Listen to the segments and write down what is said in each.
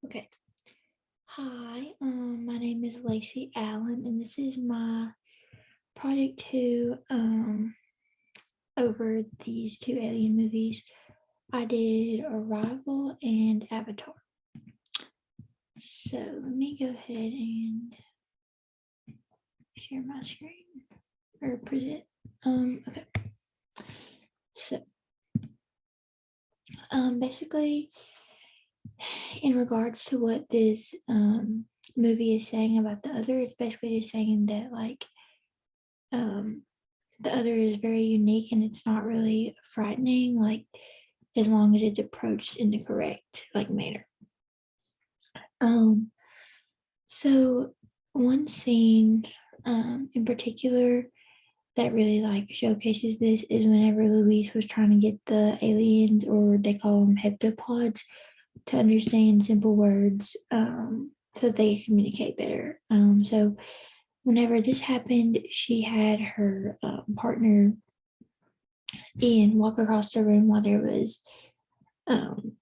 Okay. Hi, my name is Lacey Allen, and this is my project over these two alien movies. I did Arrival and Avatar. So let me go ahead and share my screen or present. Okay. So, basically, in regards to what this movie is saying about the other, it's basically just saying that um the other is very unique and it's not really frightening, like as long as it's approached in the correct manner. Um, so one scene in particular that really showcases this is whenever Louise was trying to get the aliens, or they call them heptapods, to understand simple words so that they could communicate better. So whenever this happened, she had her partner Ian walk across the room while there was um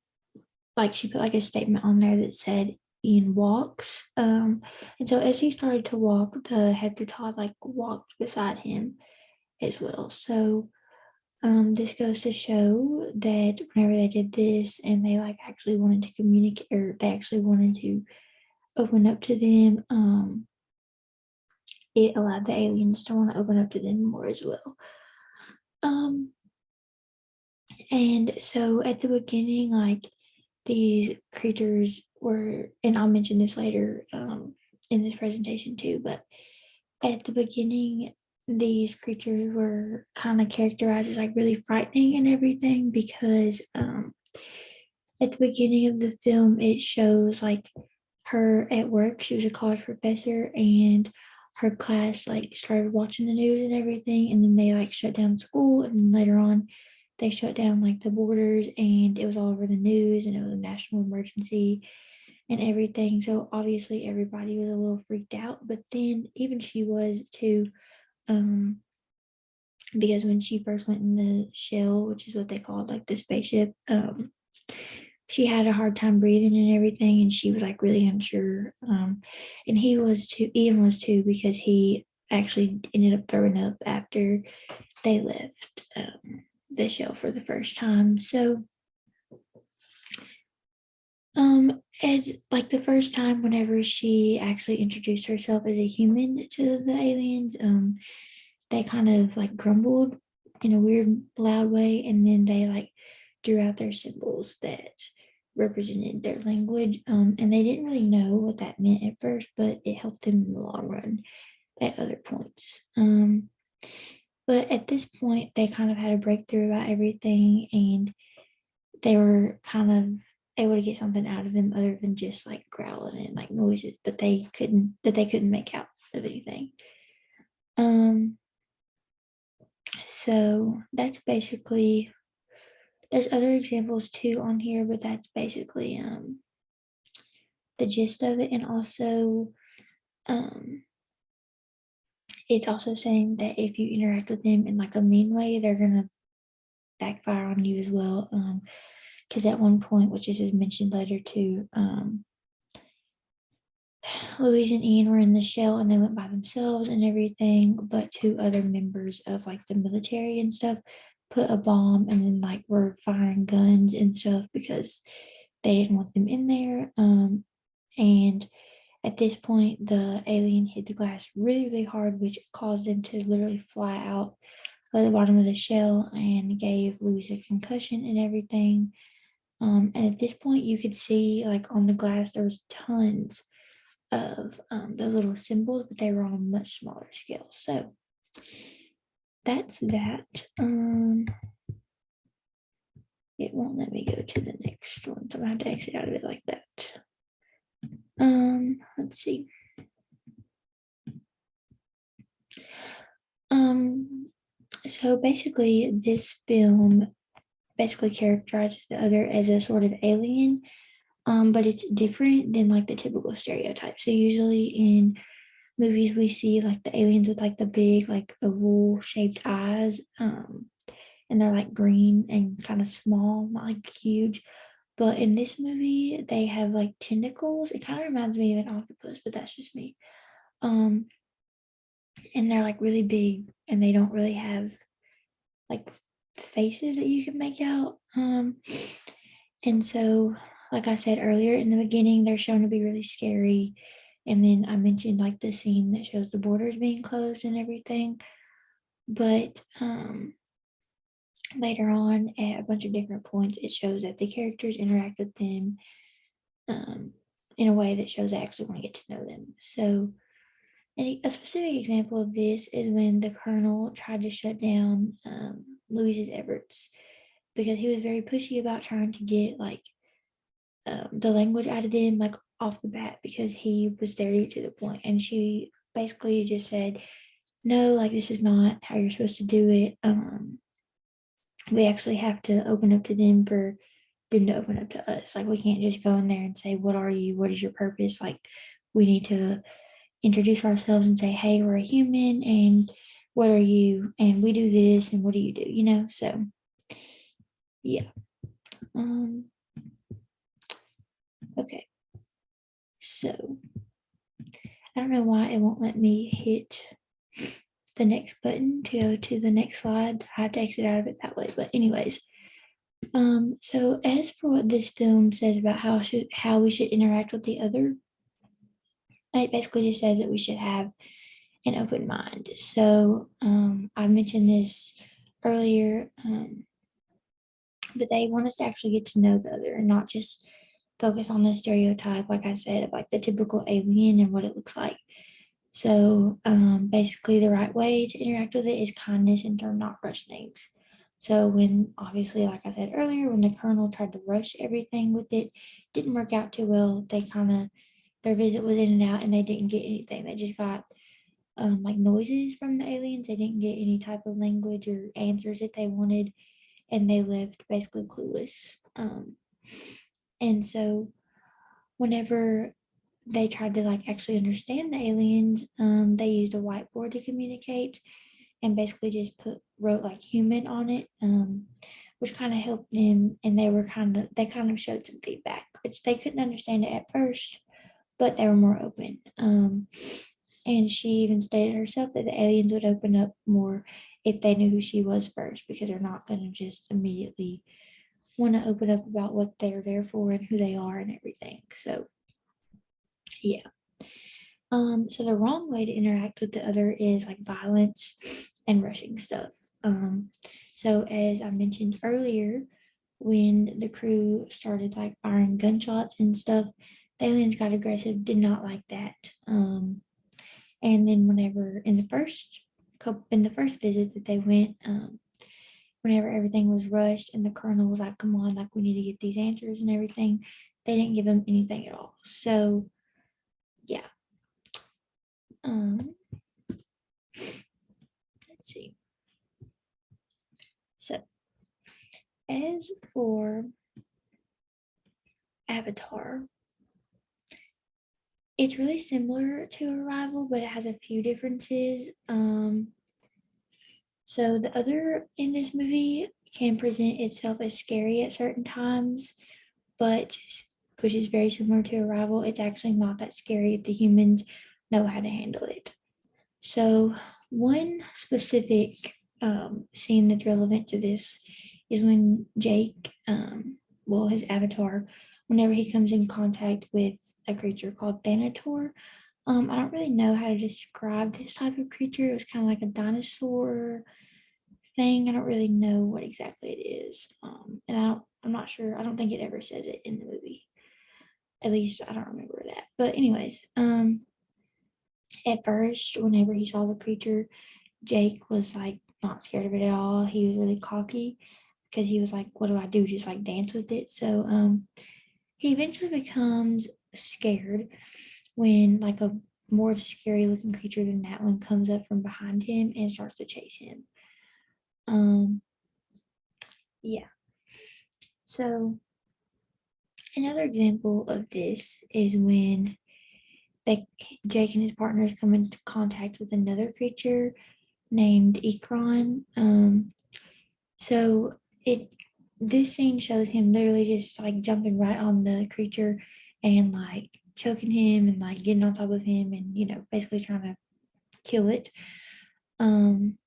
she put a statement on there that said Ian walks. And so as he started to walk, the Heptatod walked beside him as well. So this goes to show that whenever they did this and they actually wanted to communicate, or they actually wanted to open up to them, it allowed the aliens to want to open up to them more as well. Um and so at the beginning, these creatures were, and I'll mention this later in this presentation too, but at the beginning, these creatures were kind of characterized as really frightening and everything because at the beginning of the film, it shows her at work. She was a college professor, and her class started watching the news and everything, and then they shut down school, and then later on they shut down the borders, and it was all over the news, and it was a national emergency and everything. So obviously everybody was a little freaked out, but then even she was too, um because when she first went in the shell, which is what they called the spaceship, she had a hard time breathing and everything, and she was really unsure. And he was too, Ian was too, because he actually ended up throwing up after they left the shell for the first time. So as the first time whenever she actually introduced herself as a human to the aliens, they kind of grumbled in a weird loud way, and then they drew out their symbols that represented their language, and they didn't really know what that meant at first, but it helped them in the long run at other points. But at this point they kind of had a breakthrough about everything, and they were kind of able to get something out of them other than just growling and noises, but they couldn't make out of anything. um so that's basically, there's other examples too on here, but that's basically the gist of it. And also um it's also saying that if you interact with them in a mean way, they're gonna backfire on you as well. Because at one point, which is mentioned later too, Louise and Ian were in the shell and they went by themselves and everything, but two other members of the military and stuff put a bomb and then were firing guns and stuff because they didn't want them in there. And at this point, the alien hit the glass really, really hard, which caused them to literally fly out of the bottom of the shell and gave Louise a concussion and everything. And at this point, you could see on the glass there was tons of the little symbols, but they were on a much smaller scale. So that's that. It won't let me go to the next one, so I'm gonna have to exit out of it like that. Let's see. So basically, this film basically characterizes the other as a sort of alien, but it's different than the typical stereotype. So usually in movies we see the aliens with the big oval shaped eyes, and they're green and kind of small, not huge. But in this movie, they have like tentacles. It kind of reminds me of an octopus, but that's just me. Um, and they're like really big, and they don't really have like faces that you can make out. And so, like I said earlier, in the beginning, they're shown to be really scary. And then I mentioned like the scene that shows the borders being closed and everything. But later on, at a bunch of different points, it shows that the characters interact with them um, in a way that shows they actually want to get to know them. So, and a specific example of this is when the colonel tried to shut down Louise's efforts because he was very pushy about trying to get like the language out of them like off the bat because he was there to get to the point. And she basically just said, no, like this is not how you're supposed to do it. We actually have to open up to them for them to open up to us. Like we can't just go in there and say, what are you? What is your purpose? Like we need to introduce ourselves and say, hey, we're a human and what are you? And we do this and what do you do? You know? So yeah. Okay. So I don't know why it won't let me hit the next button to go to the next slide. I had to exit out of it that way. But anyways, so as for what this film says about how we should interact with the other, it basically just says that we should have an open mind. So I mentioned this earlier, but they want us to actually get to know the other and not just focus on the stereotype, like I said, of like the typical alien and what it looks like. So basically, the right way to interact with it is kindness and do not rush things. So when obviously, like I said earlier, when the colonel tried to rush everything with it, didn't work out too well. They kind of their visit was in and out, and they didn't get anything. They just got like noises from the aliens. They didn't get any type of language or answers that they wanted, and they left basically clueless. And so whenever they tried to like actually understand the aliens, they used a whiteboard to communicate and basically just wrote like human on it, which kind of helped them. And they kind of showed some feedback, which they couldn't understand it at first, but they were more open. And she even stated herself that the aliens would open up more if they knew who she was first, because they're not going to just immediately want to open up about what they're there for and who they are and everything. So yeah. So the wrong way to interact with the other is like violence and rushing stuff. So as I mentioned earlier, when the crew started like firing gunshots and stuff, the aliens got aggressive, did not like that. And then whenever in the first visit that they went, whenever everything was rushed and the colonel was like, come on, like we need to get these answers and everything, they didn't give them anything at all. So yeah. Um, let's see. So as for Avatar, it's really similar to Arrival, but it has a few differences. So the other in this movie can present itself as scary at certain times, but which is very similar to Arrival, it's actually not that scary if the humans know how to handle it. So one specific scene that's relevant to this is when Jake, well, his avatar, whenever he comes in contact with a creature called Thanator. I don't really know how to describe this type of creature. It was kind of like a dinosaur thing. I don't really know what exactly it is. And I'm not sure. I don't think it ever says it in the movie. At least I don't remember that. But anyways, at first, whenever he saw the creature, Jake was like not scared of it at all. He was really cocky because he was like, "What do I do? Just like dance with it?" So he eventually becomes scared when like a more scary looking creature than that one comes up from behind him and starts to chase him. Um, yeah. So another example of this is when they Jake and his partners come into contact with another creature named Ikron. So it this scene shows him literally just like jumping right on the creature and like choking him and like getting on top of him and basically trying to kill it. Um,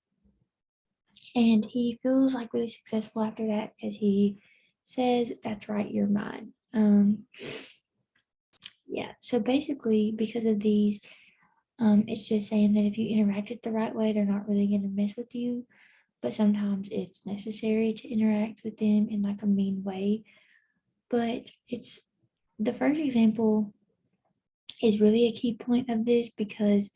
and he feels like really successful after that because he says, "That's right, you're mine." Yeah. So basically, because of these, it's just saying that if you interact it the right way, they're not really gonna mess with you. But sometimes it's necessary to interact with them in like a mean way. But it's the first example is really a key point of this because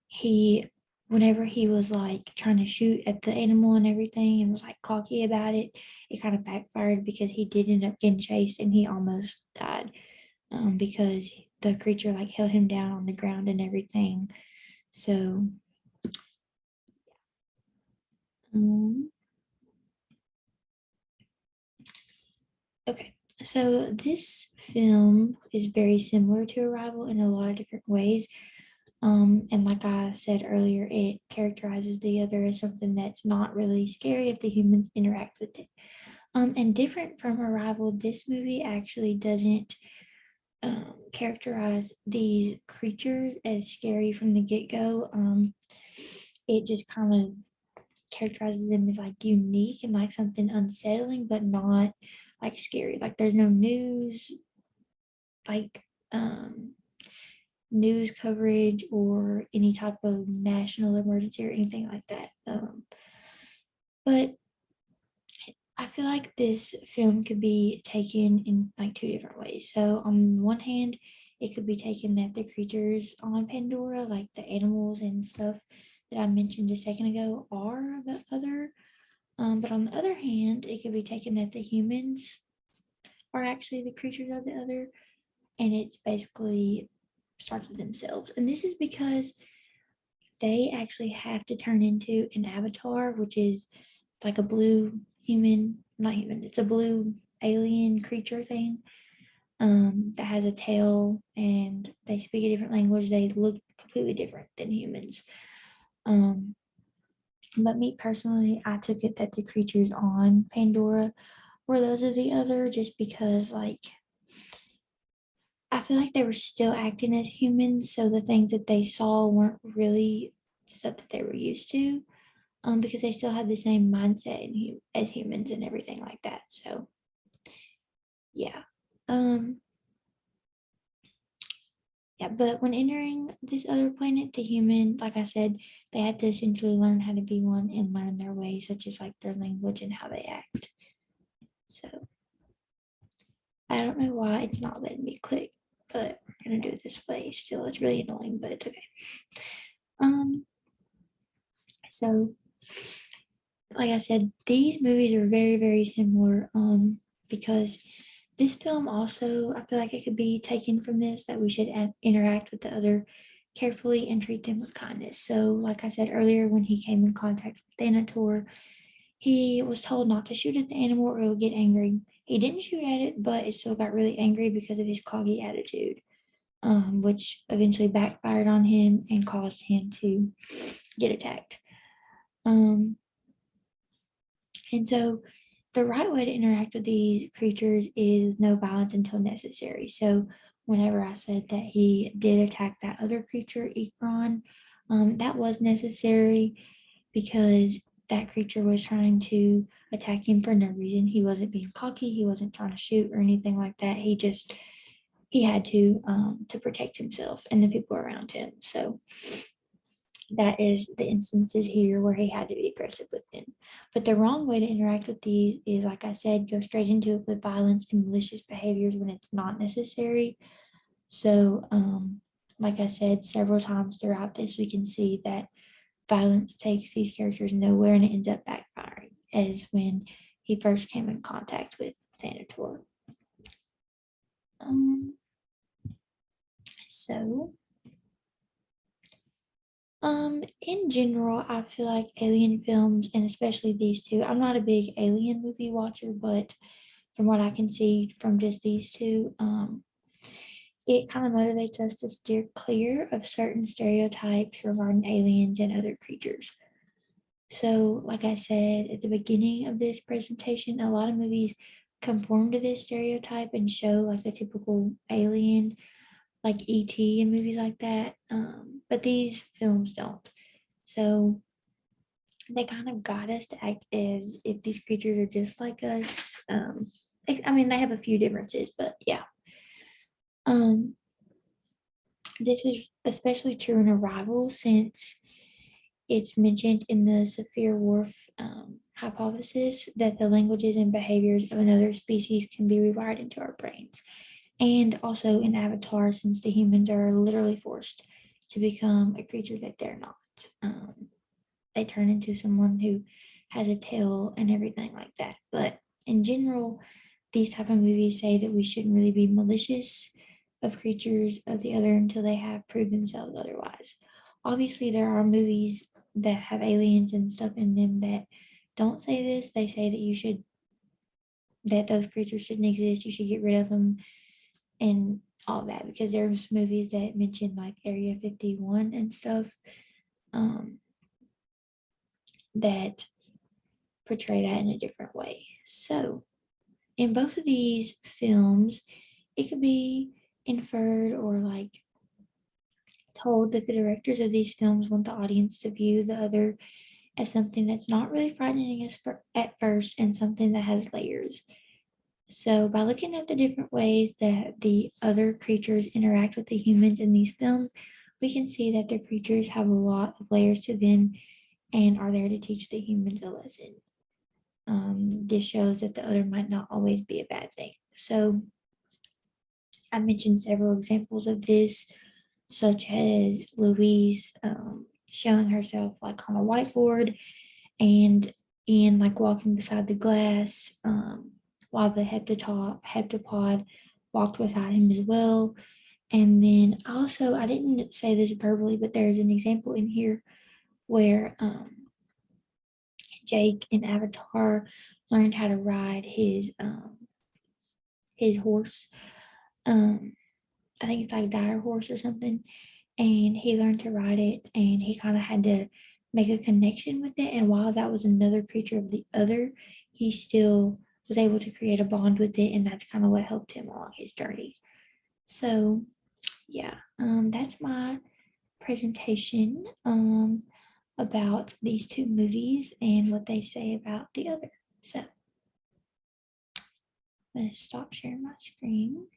he whenever he was like trying to shoot at the animal and everything and was like cocky about it, it kind of backfired because he did end up getting chased and he almost died, because the creature like held him down on the ground and everything. So um, okay, so this film is very similar to Arrival in a lot of different ways. And like I said earlier, it characterizes the other as something that's not really scary if the humans interact with it. And different from Arrival, this movie actually doesn't characterize these creatures as scary from the get go. It just kind of characterizes them as like unique and like something unsettling, but not like scary. Like there's no like um, news coverage or any type of national emergency or anything like that. But I feel like this film could be taken in like two different ways. So on one hand, it could be taken that the creatures on Pandora, like the animals and stuff that I mentioned a second ago, are the other. But on the other hand, it could be taken that the humans are actually the creatures of the other, and it basically starts with themselves. And this is because they actually have to turn into an avatar, which is like a blue human, not human, it's a blue alien creature thing, that has a tail and they speak a different language. They look completely different than humans. Um, but me personally, I took it that the creatures on Pandora were those of the other just because, like, I feel like they were still acting as humans, so the things that they saw weren't really stuff that they were used to, because they still had the same mindset as humans and everything like that. So yeah, um, yeah. But when entering this other planet, the human, like I said, they had to essentially learn how to be one and learn their ways, such as like their language and how they act. So I don't know why it's not letting me click, but we're gonna do it this way. Still, it's really annoying, but it's okay. Um, so like I said, these movies are very, very similar. Because this film also, I feel like it could be taken from this that we should interact with the other carefully and treat them with kindness. So, like I said earlier, when he came in contact with Thanator, he was told not to shoot at the animal or he'll get angry. He didn't shoot at it, but it still got really angry because of his coggy attitude, which eventually backfired on him and caused him to get attacked. Um, And so the right way to interact with these creatures is no violence until necessary. So whenever I said that he did attack that other creature, Ikron, that was necessary because that creature was trying to attack him for no reason. He wasn't being cocky. He wasn't trying to shoot or anything like that. He had to protect himself and the people around him. So that is the instances here where he had to be aggressive with them. But the wrong way to interact with these is, like I said, go straight into it with violence and malicious behaviors when it's not necessary. So, like I said several times throughout this, we can see that violence takes these characters nowhere and it ends up backfiring, as when he first came in contact with Thanator. Um, so in general, I feel like alien films, and especially these two, I'm not a big alien movie watcher, but from what I can see from just these two, it kind of motivates us to steer clear of certain stereotypes regarding aliens and other creatures. So, like I said at the beginning of this presentation, a lot of movies conform to this stereotype and show like the typical alien, like ET and movies like that. But these films don't. So they kind of got us to act as if these creatures are just like us. I mean, they have a few differences, but yeah. Um, this is especially true in Arrival since it's mentioned in the Sapir-Whorf hypothesis that the languages and behaviors of another species can be rewired into our brains. And also in Avatar, since the humans are literally forced to become a creature that they're not. They turn into someone who has a tail and everything like that. But in general, these type of movies say that we shouldn't really be malicious of creatures of the other until they have proved themselves otherwise. Obviously, there are movies that have aliens and stuff in them that don't say this. They say that you should that those creatures shouldn't exist. You should get rid of them and all that because there's movies that mention like Area 51 and stuff um, that portray that in a different way. So, in both of these films, it could be inferred or like told that the directors of these films want the audience to view the other as something that's not really frightening at first and something that has layers. So, by looking at the different ways that the other creatures interact with the humans in these films, we can see that the creatures have a lot of layers to them and are there to teach the humans a lesson. This shows that the other might not always be a bad thing. So, I mentioned several examples of this, such as Louise showing herself like on a whiteboard and Ian like walking beside the glass while the heptapod walked beside him as well. And then also, I didn't say this verbally, but there's an example in here where Jake in Avatar learned how to ride his horse. Um, I think it's like dire horse or something, and he learned to ride it, and he kind of had to make a connection with it. And while that was another creature of the other, he still was able to create a bond with it, and that's kind of what helped him along his journey. So, yeah, that's my presentation about these two movies and what they say about the other. So, I'm going to stop sharing my screen.